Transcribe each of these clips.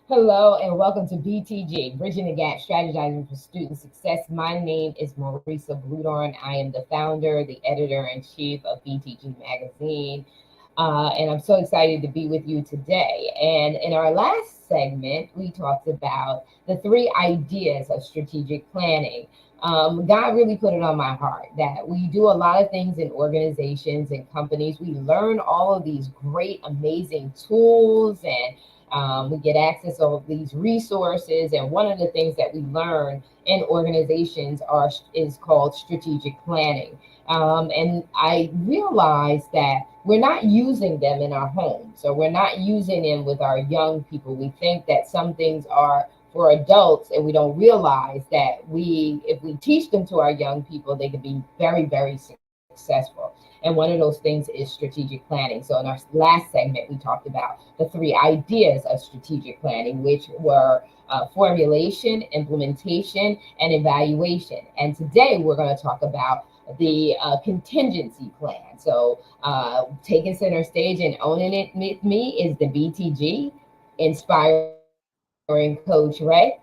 Hello and welcome to BTG, Bridging the Gap, Strategizing for Student Success. My name is Marissa Bludorn. I am the founder, the editor-in-chief of BTG Magazine. And I'm so excited to be with you today. And in our last segment, we talked about the three ideas of strategic planning. God really put it on my heart that we do a lot of things in organizations and companies. We learn all of these great, amazing tools and we get access to all of these resources. And one of the things that we learn in organizations is called strategic planning. And I realized that we're not using them in our homes, or we're not using them with our young people. We think that some things are for adults, and we don't realize that if we teach them to our young people, they can be very, very successful. And one of those things is strategic planning. So in our last segment, we talked about the three ideas of strategic planning, which were formulation, implementation, and evaluation. And today we're going to talk about the contingency plan. So taking center stage and owning it with me is the BTG, Inspiring Coach Ray,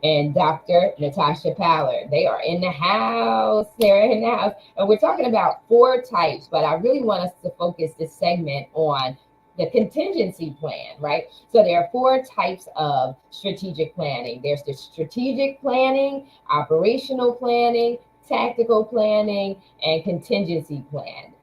and Dr. Natasha Pallard. They are in the house. They're in the house. And we're talking about four types, but I really want us to focus this segment on the contingency plan, right? So there are four types of strategic planning. There's the strategic planning, operational planning, tactical planning, and contingency plan.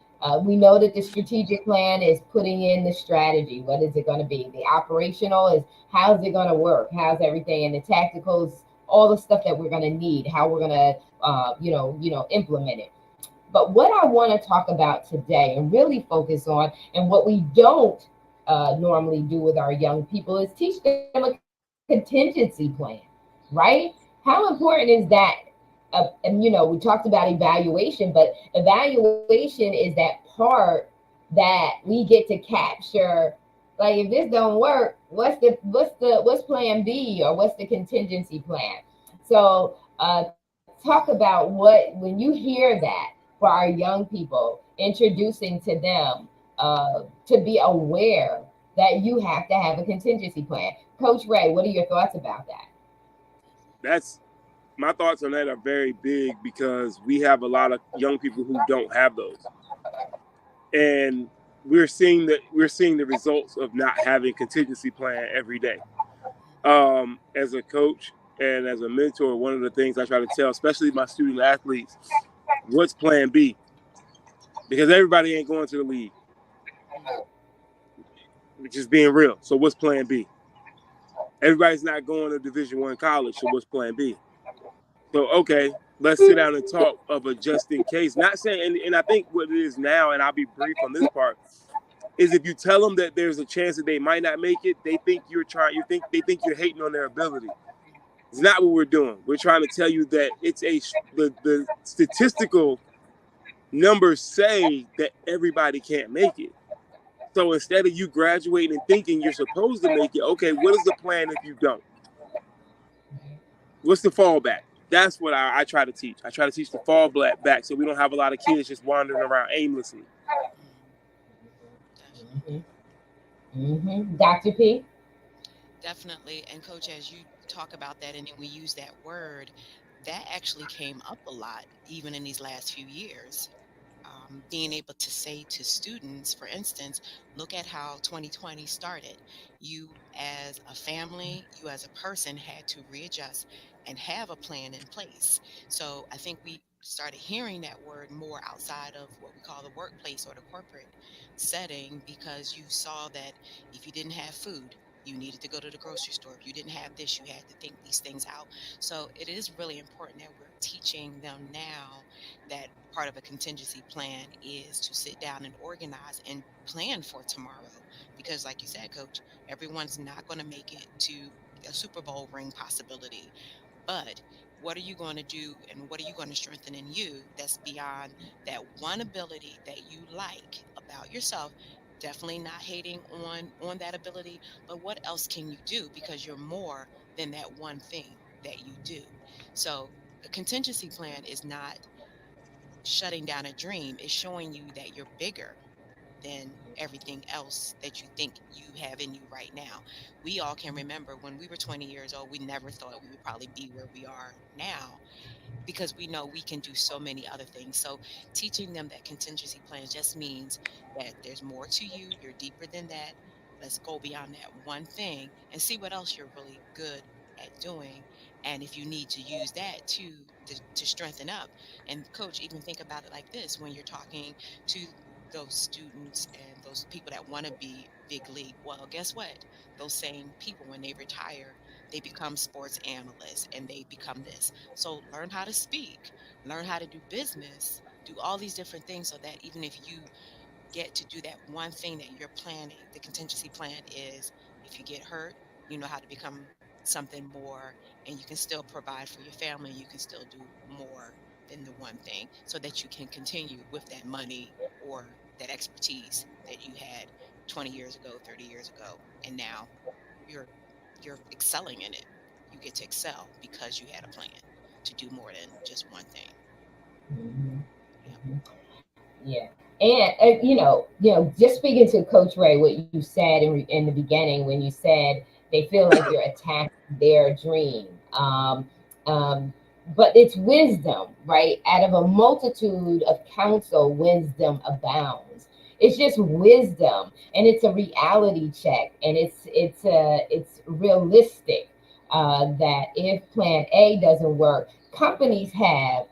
We know that the strategic plan is putting in the strategy. What is it going to be? The operational is how's it going to work? How's everything? And the tactical is all the stuff that we're going to need, how we're going to, implement it. But what I want to talk about today and really focus on, and what we don't normally do with our young people, is teach them a contingency plan, right? How important is that? And we talked about evaluation, but evaluation is that part that we get to capture. Like, if this don't work, what's plan B, or what's the contingency plan? So talk about when you hear that for our young people, introducing to them to be aware that you have to have a contingency plan. Coach Ray, what are your thoughts about that? That's my thoughts on that are very big because we have a lot of young people who don't have those, and we're seeing the results of not having contingency plan every day. As a coach and as a mentor, one of the things I try to tell, especially my student athletes, what's plan B? Because everybody ain't going to the league, which is being real. So what's plan B? Everybody's not going to Division I college, so what's plan B? So okay, let's sit down and talk of a just in case. Not saying, and I think what it is now, and I'll be brief on this part, is if you tell them that there's a chance that they might not make it, they think you're trying. They think you're hating on their ability. It's not what we're doing. We're trying to tell you that the statistical numbers say that everybody can't make it. So instead of you graduating and thinking you're supposed to make it, okay, what is the plan if you don't? What's the fallback? That's what I try to teach. I try to teach the fallback so we don't have a lot of kids just wandering around aimlessly. Mm-hmm. Dr. P? Definitely. And coach, as you talk about that and then we use that word, that actually came up a lot, even in these last few years. Being able to say to students, for instance, look at how 2020 started. You, as a family, you, as a person, had to readjust and have a plan in place. So I think we started hearing that word more outside of what we call the workplace or the corporate setting because you saw that if you didn't have food, you needed to go to the grocery store. If you didn't have this, you had to think these things out. So it is really important that we're teaching them now that part of a contingency plan is to sit down and organize and plan for tomorrow. Because, like you said, coach, everyone's not going to make it to a Super Bowl ring possibility. But what are you going to do and what are you going to strengthen in you that's beyond that one ability that you like about yourself? Definitely not hating on that ability, but what else can you do because you're more than that one thing that you do. So a contingency plan is not shutting down a dream, is showing you that you're bigger than everything else that you think you have in you right now. We all can remember when we were 20 years old, we never thought we would probably be where we are now, because we know we can do so many other things. So teaching them that contingency plans just means that there's more to you, you're deeper than that. Let's go beyond that one thing and see what else you're really good at doing. And if you need to use that to strengthen up. And coach, even think about it like this: when you're talking to those students and those people that want to be big league, well, guess what? Those same people, when they retire, they become sports analysts and they become this. So learn how to speak, learn how to do business, do all these different things, so that even if you get to do that one thing that you're planning, the contingency plan is, if you get hurt, you know how to become something more, and you can still provide for your family. You can still do more than the one thing, so that you can continue with that money or that expertise that you had 20 years ago, 30 years ago, and now you're you're excelling in it. You get to excel because you had a plan to do more than just one thing. Mhm. Yeah. Mhm. Yeah, and just speaking to Coach Ray, what you said in the beginning when you said they feel like you're attacking their dream, but it's wisdom, right? Out of a multitude of counsel, wisdom abounds. It's just wisdom, and it's a reality check, and it's realistic that if Plan A doesn't work, companies have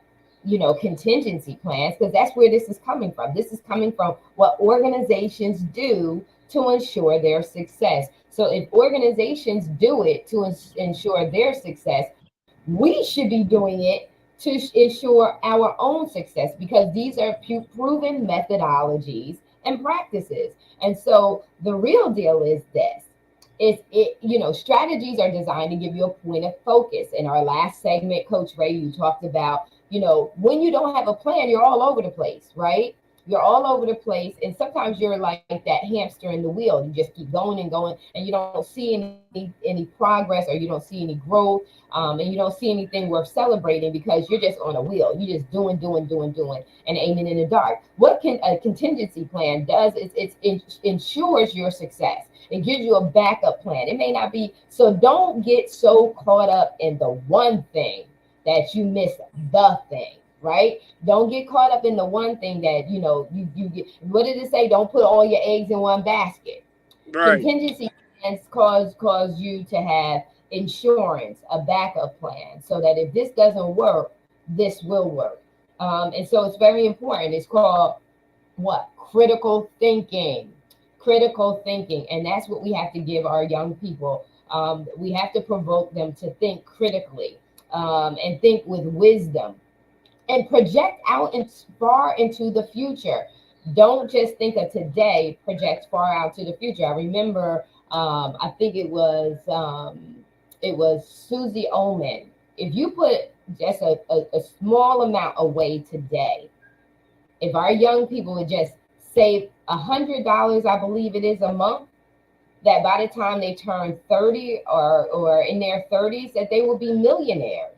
contingency plans, because that's where this is coming from. This is coming from what organizations do to ensure their success. So if organizations do it to ensure their success, we should be doing it to ensure our own success, because these are proven methodologies and practices. And so the real deal is this: strategies are designed to give you a point of focus. In our last segment, Coach Ray, you talked about, when you don't have a plan, you're all over the place, right? You're all over the place, and sometimes you're like that hamster in the wheel. You just keep going and going, and you don't see any progress, or you don't see any growth, and you don't see anything worth celebrating, because you're just on a wheel. You're just doing, and aiming in the dark. What can a contingency plan does is it ensures your success. It gives you a backup plan. It may not be so. Don't get so caught up in the one thing that you miss the thing, right? Don't get caught up in the one thing that you get. What did it say? Don't put all your eggs in one basket. Right. Contingency plans cause you to have insurance, a backup plan, so that if this doesn't work, this will work. And so it's very important. It's called what? Critical thinking. Critical thinking. And that's what we have to give our young people. We have to provoke them to think critically, and think with wisdom, and project out and far into the future. Don't just think of today, project far out to the future. I remember, I think it was Susie Oman. If you put just a small amount away today, if our young people would just save $100, I believe it is, a month, that by the time they turn 30, or in their 30s, that they will be millionaires.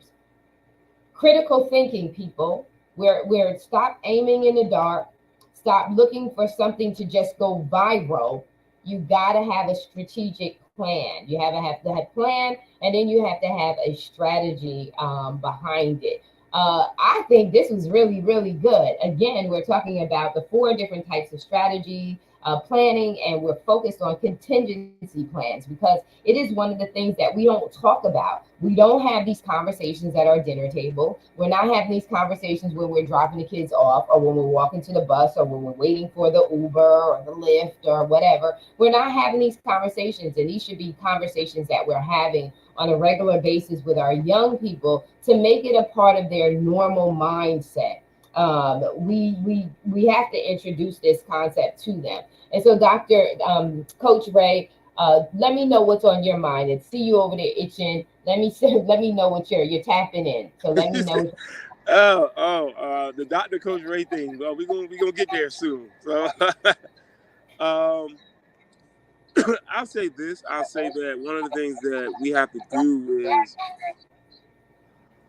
Critical thinking, people. We're stop aiming in the dark, stop looking for something to just go viral. You got to have a strategic plan. You have to have plan, and then you have to have a strategy behind it. I think this was really, really good. Again, we're talking about the four different types of strategy planning, and we're focused on contingency plans, because it is one of the things that we don't talk about. We don't have these conversations at our dinner table. We're not having these conversations when we're dropping the kids off, or when we're walking to the bus, or when we're waiting for the Uber or the Lyft or whatever. We're not having these conversations, and these should be conversations that we're having on a regular basis with our young people, to make it a part of their normal mindset. We have to introduce this concept to them. And so, Dr. Coach Ray, let me know what's on your mind. And see you over there itching. Let me know what you're tapping in. So let me know. The Dr. Coach Ray thing. Well, we gonna get there soon. So, um, I'll say this. I'll say that one of the things that we have to do is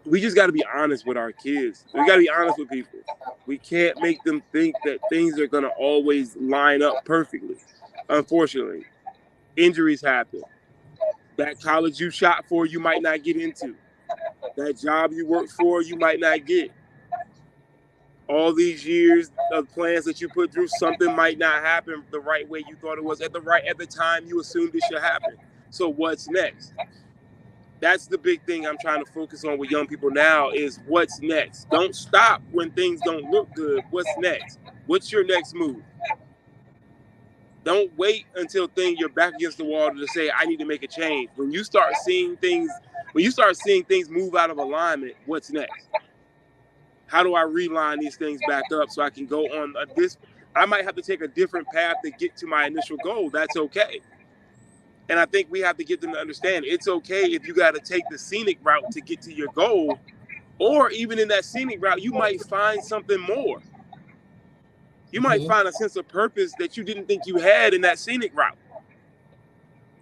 we just got to be honest with our kids. We got to be honest with people. We can't make them think that things are going to always line up perfectly. Unfortunately, injuries happen. That college you shot for, you might not get into. That job you worked for, you might not get. All these years of plans that you put through, something might not happen the right way you thought it was at the time you assumed it should happen. So what's next? That's the big thing I'm trying to focus on with young people now is what's next. Don't stop when things don't look good. What's next? What's your next move? Don't wait until you're back against the wall to say, I need to make a change. When you start seeing things move out of alignment, what's next? How do I realign these things back up so I can go on this? I might have to take a different path to get to my initial goal. That's okay. And I think we have to get them to understand it's okay if you got to take the scenic route to get to your goal, or even in that scenic route, you might find something more. You might find a sense of purpose that you didn't think you had in that scenic route.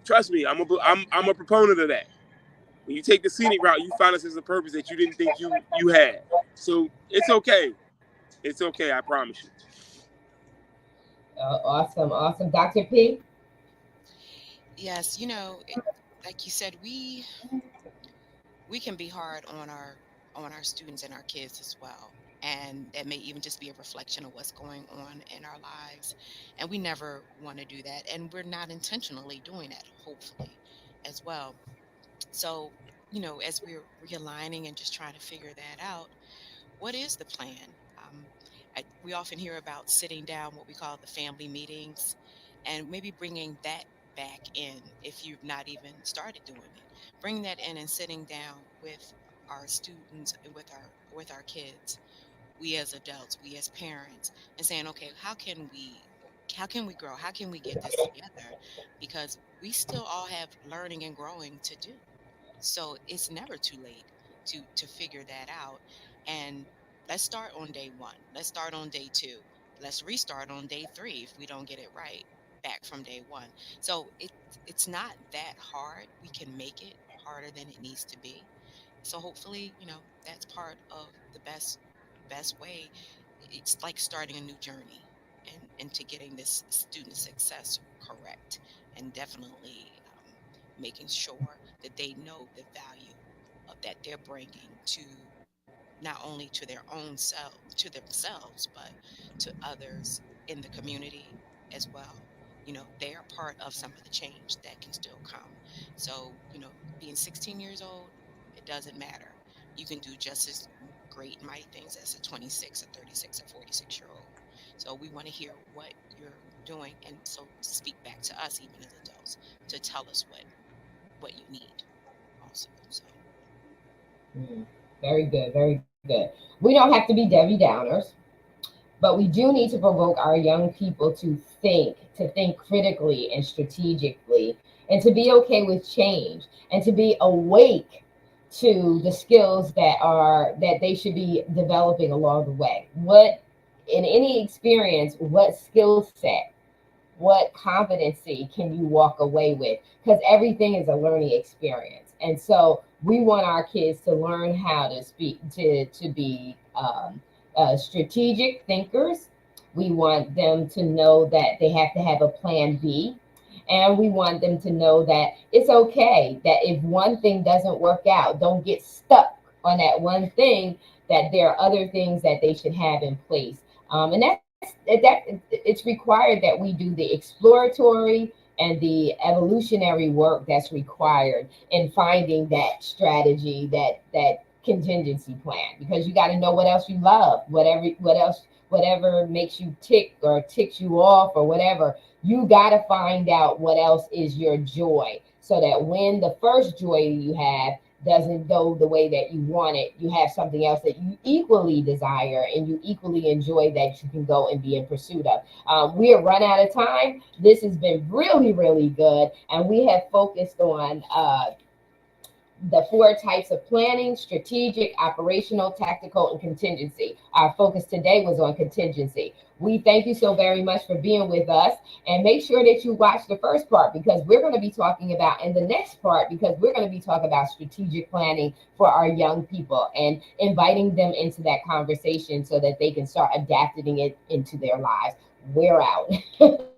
Trust me, I'm a proponent of that. When you take the scenic route, you find a sense of purpose that you didn't think you had. So it's okay. It's okay, I promise you. Awesome. Dr. P? Yes, like you said, we can be hard on our students and our kids as well. And that may even just be a reflection of what's going on in our lives. And we never want to do that. And we're not intentionally doing that, hopefully, as well. So, as we're realigning and just trying to figure that out, what is the plan? We often hear about sitting down, what we call the family meetings, and maybe bringing that back in if you've not even started doing it. Bring that in and sitting down with our students and with our kids, we as adults, we as parents, and saying, okay, how can we grow? How can we get this together? Because we still all have learning and growing to do. So it's never too late to figure that out. And let's start on day one. Let's start on day two. Let's restart on day three if we don't get it right back from day one. So it's not that hard. We can make it harder than it needs to be. So hopefully, that's part of the best way. It's like starting a new journey and into getting this student success correct, and definitely making sure that they know the value of that they're bringing to not only to their own self to themselves, but to others in the community as well. They are part of some of the change that can still come. So, being 16 years old, it doesn't matter. You can do just as great, mighty things as a 26, a 36, a 46-year-old. So we want to hear what you're doing, and so speak back to us, even as adults, to tell us what you need also. So Very good, very good. We don't have to be Debbie Downers, but we do need to provoke our young people to think critically and strategically, and to be okay with change, and to be awake to the skills that they should be developing along the way. What in any experience, what skill set, what competency can you walk away with? Because everything is a learning experience. And so we want our kids to learn how to speak, to be strategic thinkers. We want them to know that they have to have a plan B. And we want them to know that it's okay that if one thing doesn't work out, don't get stuck on that one thing, that there are other things that they should have in place. It's required that we do the exploratory and the evolutionary work that's required in finding that strategy, that contingency plan, because you got to know what else you love, whatever makes you tick or ticks you off or whatever. You got to find out what else is your joy, so that when the first joy you have doesn't go the way that you want it, you have something else that you equally desire and you equally enjoy that you can go and be in pursuit of. We are run out of time. This has been really, really good. And we have focused on the four types of planning: strategic, operational, tactical, and contingency. Our focus today was on contingency. We thank you so very much for being with us, and make sure that you watch the first part, because we're going to be talking about in the next part, because we're going to be talking about strategic planning for our young people and inviting them into that conversation so that they can start adapting it into their lives. We're out.